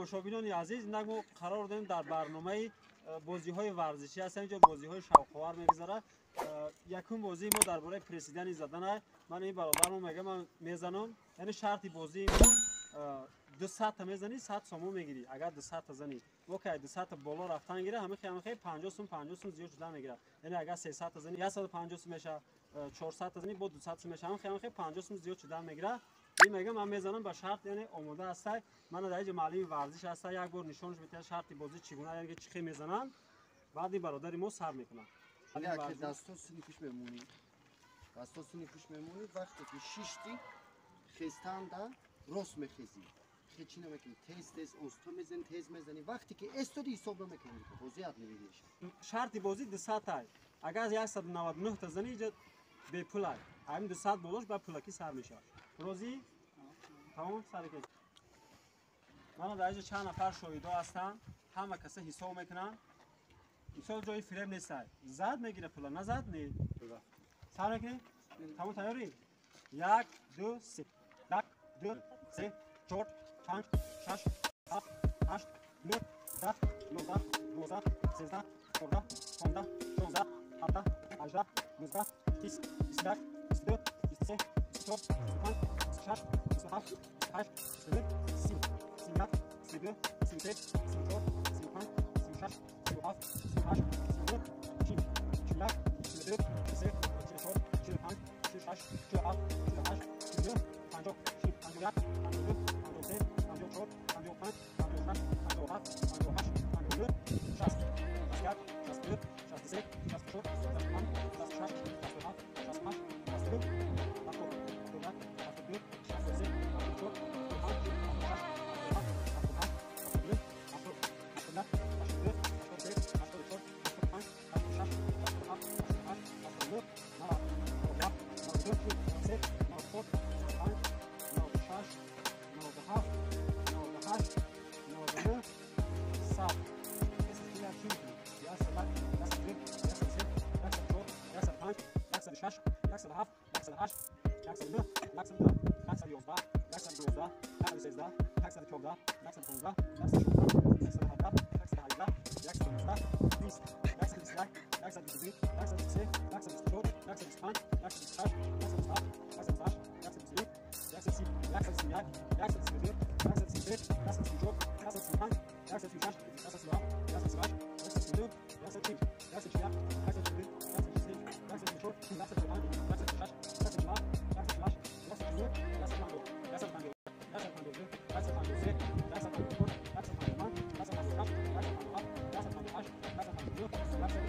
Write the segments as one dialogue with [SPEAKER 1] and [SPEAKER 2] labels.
[SPEAKER 1] тамошобинони азиз, инак мо қарор додем дар барномаи бозиҳои варзишӣ ҳастем. Инҷо бозиҳои шавқовар мегузарад. Якум бозии мо дар бораи пресидани задан. Ман ин бародармо мегӯям ман мезанам. Яъне шарти бозии мо 200 мезани 100 сомон мегирӣ. Агар 200 зани мо кай 200 боло рафтан гира ҳамихи 50 сум зиёд шудан мегирад. Яъне агар 300 зани 150 сум меша, 400 зани бо 200 сум меша, ҳамихи 50 сум зиёд шудан мегирад. ин мегӯям ман мезанам ба шарт, яъне омода ҳастай. Ман дар инҷо маълими варзиш ҳастай. Як бор нишонш медиҳад шарти бозӣ чӣ гуна, яъне чӣ мезананд. Баъди бародари мо сар мекунад.
[SPEAKER 2] Яке дастон сини пӯш мемонӣ. Дастон сини пӯш мемонӣ вақте ки шишти хестанда рост мехезӣ. Хечи намекунӣ. Тез осто мезани, тез мезани. Вақте ки эстоди ҳисоб намекунӣ. Бозӣ ад мебиниш.
[SPEAKER 1] Шарти бозӣ 200 ай. Агар 199 та зани инҷо бепул ай. Ҳамин 200 болош ба пулаки сар мешавад. Розӣ? Тамом сар кеш. Мана дар инҷо чанд нафар шоҳидо ҳастанд. Ҳама каса ҳисоб мекунанд. Мисол ҷои фиреб нестай. Зад мегира пула, назад не. Сар мекунӣ? Тамом тайёрӣ? 1 2 3. 1 2 3 4 5 6 7 8 9 10 11 12 13 14 15 16 17 18 19 20 21 22 23 24 25 26 27 28 29 30 31 32 33 34 35 36 37 38 39 40 41 42 43 44 45 46 47 48 49 50 51 52 53 54 55 56 57 58 59 60 61 62 63 64 65 66 67 68 69 1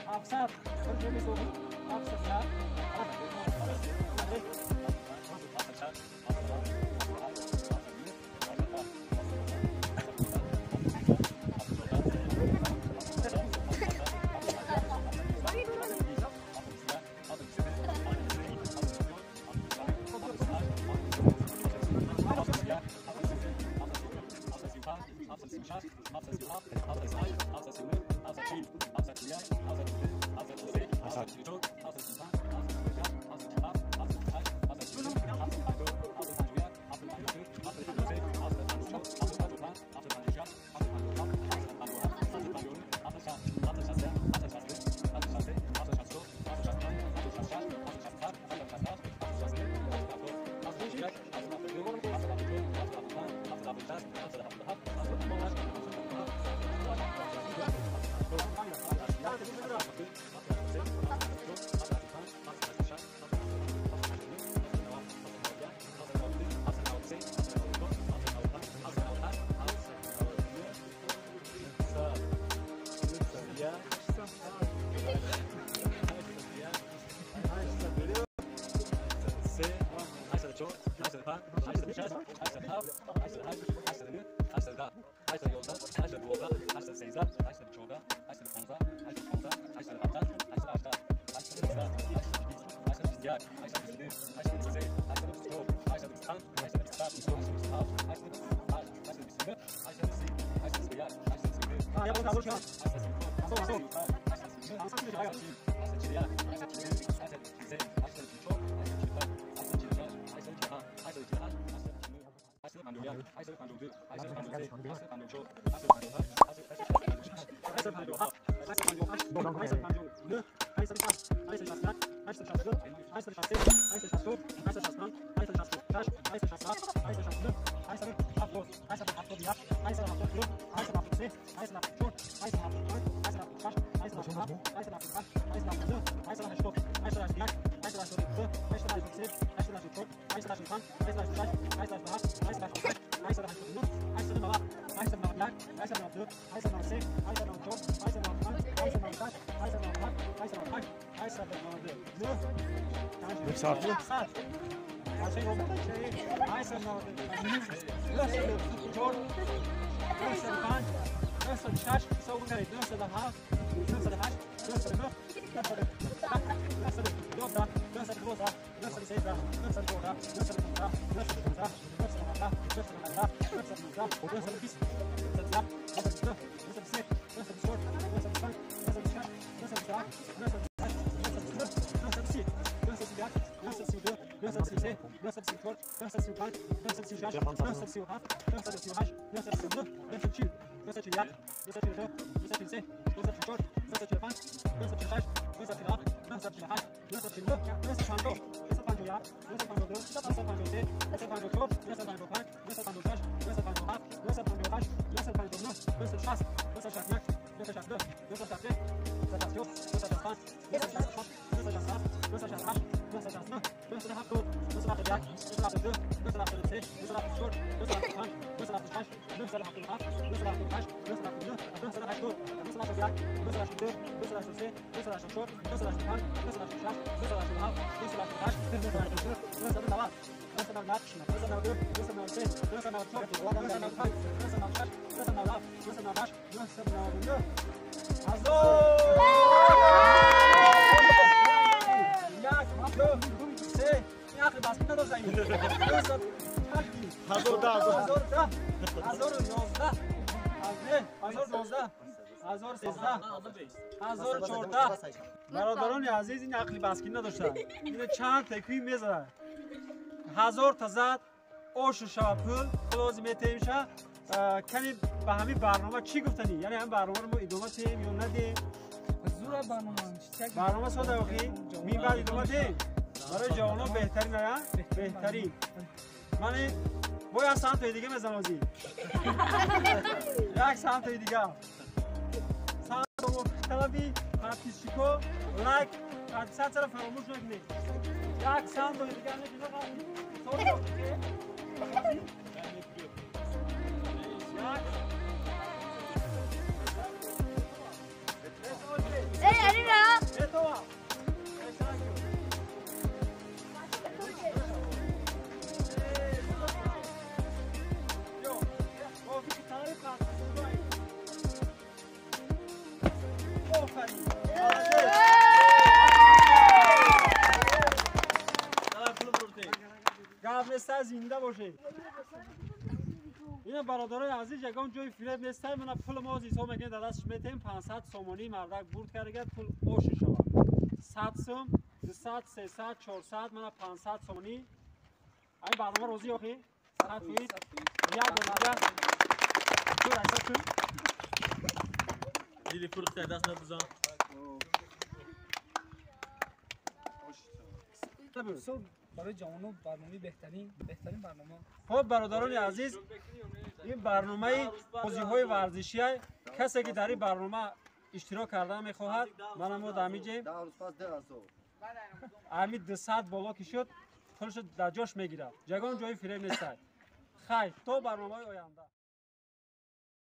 [SPEAKER 3] Absatz
[SPEAKER 1] برادران عزیز این عقلی بسکین نداشتن اینه چند تکوی میذاره 1000 تا زد اوش شا پول خلاص میتیمشه کنی به همین برنامه چی گفتنی یعنی هم برنامه رو ما ادامه تیم یا ندیم
[SPEAKER 3] زور
[SPEAKER 1] برنامه ساده اخی می بعد ادامه تیم برای جوانان بهترین نه بهترین من باید سمت دیگه میزنازی یک سمت دیگه طلبی پرتیشیکو لایک حادثه طرف فراموش نکنید یک ساند دیگه گفت زنده باشه اینا برادرای عزیز یگان جای فیلم نیست من پول ما حساب میکنم در دستش میتیم 500 سومانی مردک برد کرده پول اوش شما 100 سوم 200 300 400 من 500 سومانی این برنامه روزی آخی 100 فیس یک دلار تو راست چون
[SPEAKER 4] دیلی فروخته دست نبزن
[SPEAKER 3] برای جوانو برنامه بهترین برنامه.
[SPEAKER 1] خب برادران عزیز این برنامه بازی‌های ورزشی است کسی که در این برنامه اشتراک کردن می‌خواهد من ما دمیجیم همین 200 بالا که شد پولش در جاش میگیرد جگان جای فریب نیست خیر تو برنامه آینده